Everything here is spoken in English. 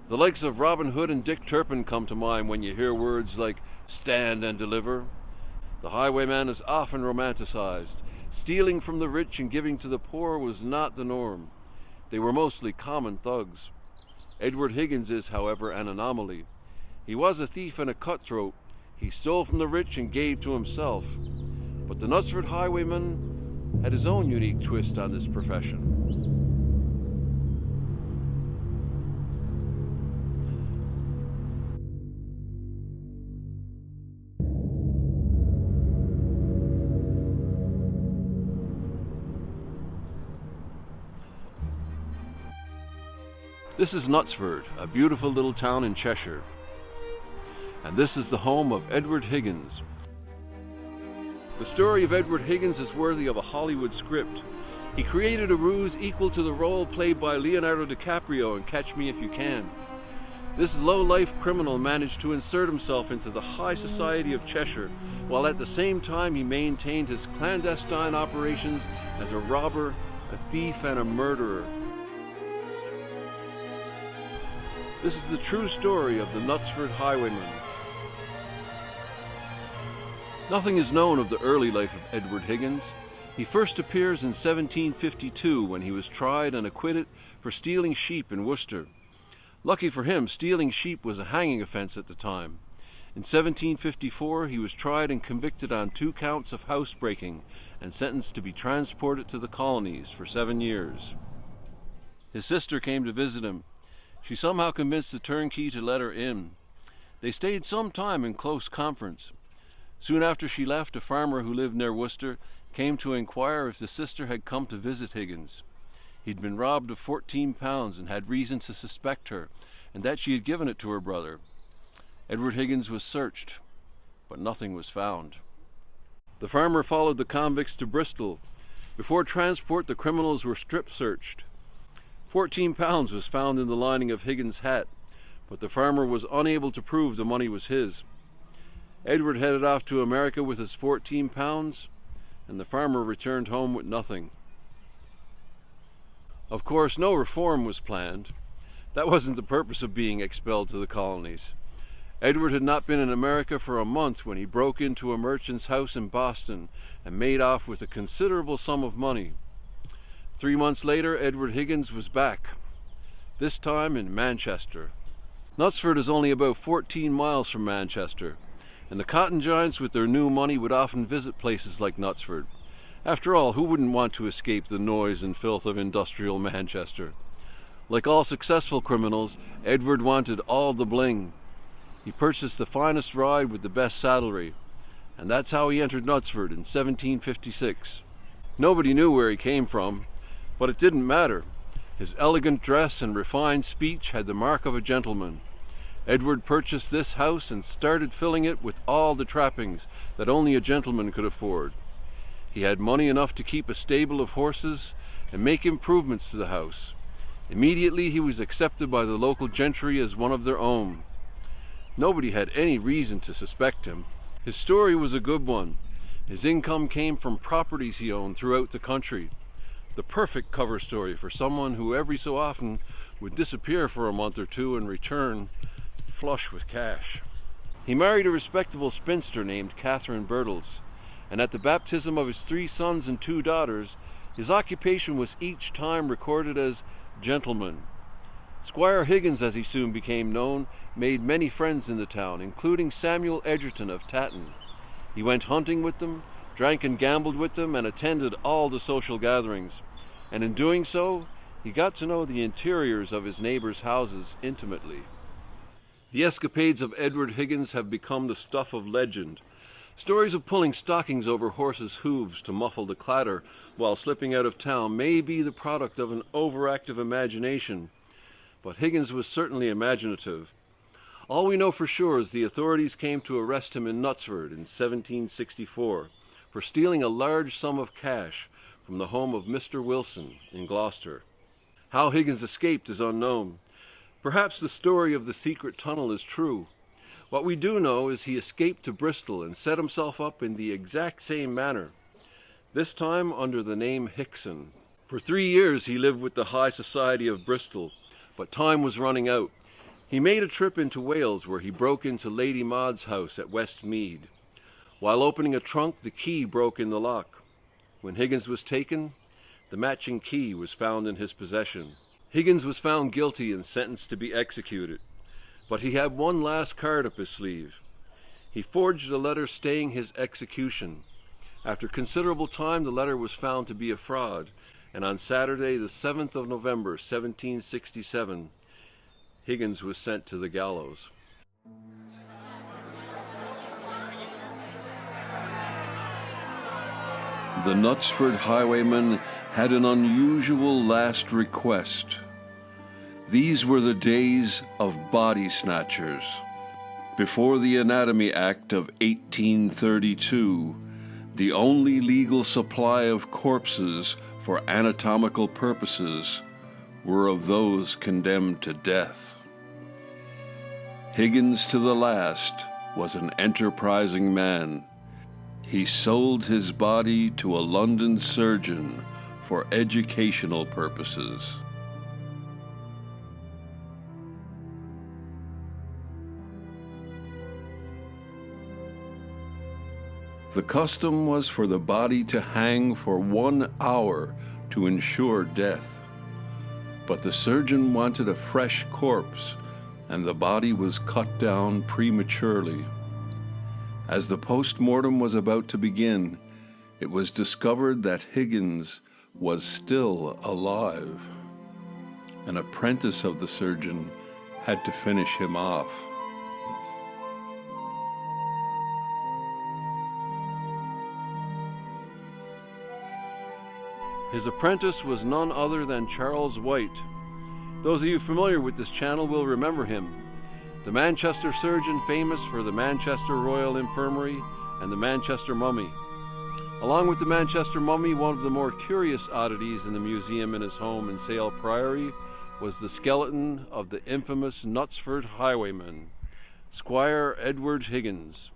The likes of Robin Hood and Dick Turpin come to mind when you hear words like stand and deliver. The highwayman is often romanticized. Stealing from the rich and giving to the poor was not the norm. They were mostly common thugs. Edward Higgins is, however, an anomaly. He was a thief and a cutthroat. He stole from the rich and gave to himself. But the Knutsford Highwayman had his own unique twist on this profession. This is Knutsford, a beautiful little town in Cheshire. And this is the home of Edward Higgins. The story of Edward Higgins is worthy of a Hollywood script. He created a ruse equal to the role played by Leonardo DiCaprio in Catch Me If You Can. This low-life criminal managed to insert himself into the high society of Cheshire, while at the same time he maintained his clandestine operations as a robber, a thief, and a murderer. This is the true story of the Knutsford Highwayman. Nothing is known of the early life of Edward Higgins. He first appears in 1752 when he was tried and acquitted for stealing sheep in Worcester. Lucky for him, stealing sheep was a hanging offense at the time. In 1754 he was tried and convicted on 2 counts of housebreaking and sentenced to be transported to the colonies for 7 years. His sister came to visit him. She somehow convinced the turnkey to let her in. They stayed some time in close conference. Soon after she left, a farmer who lived near Worcester came to inquire if the sister had come to visit Higgins. He'd been robbed of £14 and had reason to suspect her, and that she had given it to her brother. Edward Higgins was searched, but nothing was found. The farmer followed the convicts to Bristol. Before transport, the criminals were strip-searched. £14 was found in the lining of Higgins' hat, but the farmer was unable to prove the money was his. Edward headed off to America with his £14, and the farmer returned home with nothing. Of course, no reform was planned. That wasn't the purpose of being expelled to the colonies. Edward had not been in America for a month when he broke into a merchant's house in Boston and made off with a considerable sum of money. 3 months later, Edward Higgins was back, this time in Manchester. Knutsford is only about 14 miles from Manchester, and the cotton giants with their new money would often visit places like Knutsford. After all, who wouldn't want to escape the noise and filth of industrial Manchester? Like all successful criminals, Edward wanted all the bling. He purchased the finest ride with the best saddlery, and that's how he entered Knutsford in 1756. Nobody knew where he came from, but it didn't matter. His elegant dress and refined speech had the mark of a gentleman. Edward purchased this house and started filling it with all the trappings that only a gentleman could afford. He had money enough to keep a stable of horses and make improvements to the house. Immediately he was accepted by the local gentry as one of their own. Nobody had any reason to suspect him. His story was a good one. His income came from properties he owned throughout the country. The perfect cover story for someone who every so often would disappear for a month or two and return flush with cash. He married a respectable spinster named Catherine Birtles, and at the baptism of his 3 sons and 2 daughters, his occupation was each time recorded as gentleman. Squire Higgins, as he soon became known, made many friends in the town, including Samuel Edgerton of Tatton. He went hunting with them, drank and gambled with them, and attended all the social gatherings. And in doing so, he got to know the interiors of his neighbors' houses intimately. The escapades of Edward Higgins have become the stuff of legend. Stories of pulling stockings over horses' hooves to muffle the clatter while slipping out of town may be the product of an overactive imagination, but Higgins was certainly imaginative. All we know for sure is the authorities came to arrest him in Knutsford in 1764 for stealing a large sum of cash from the home of Mr. Wilson in Gloucester. How Higgins escaped is unknown. Perhaps the story of the secret tunnel is true. What we do know is he escaped to Bristol and set himself up in the exact same manner, this time under the name Hickson. For 3 years he lived with the high society of Bristol, but time was running out. He made a trip into Wales where he broke into Lady Maud's house at Westmead. While opening a trunk, the key broke in the lock. When Higgins was taken, the matching key was found in his possession. Higgins was found guilty and sentenced to be executed, but he had one last card up his sleeve. He forged a letter staying his execution. After considerable time, the letter was found to be a fraud, and on Saturday, the 7th of November, 1767, Higgins was sent to the gallows. The Knutsford Highwayman had an unusual last request. These were the days of body snatchers. Before the Anatomy Act of 1832, the only legal supply of corpses for anatomical purposes were of those condemned to death. Higgins to the last was an enterprising man. He sold his body to a London surgeon for educational purposes. The custom was for the body to hang for 1 hour to ensure death. But the surgeon wanted a fresh corpse, and the body was cut down prematurely. As the post-mortem was about to begin, it was discovered that Higgins was still alive. An apprentice of the surgeon had to finish him off. His apprentice was none other than Charles White. Those of you familiar with this channel will remember him. The Manchester surgeon famous for the Manchester Royal Infirmary and the Manchester Mummy. Along with the Manchester Mummy, one of the more curious oddities in the museum in his home in Sale Priory was the skeleton of the infamous Knutsford Highwayman, Squire Edward Higgins.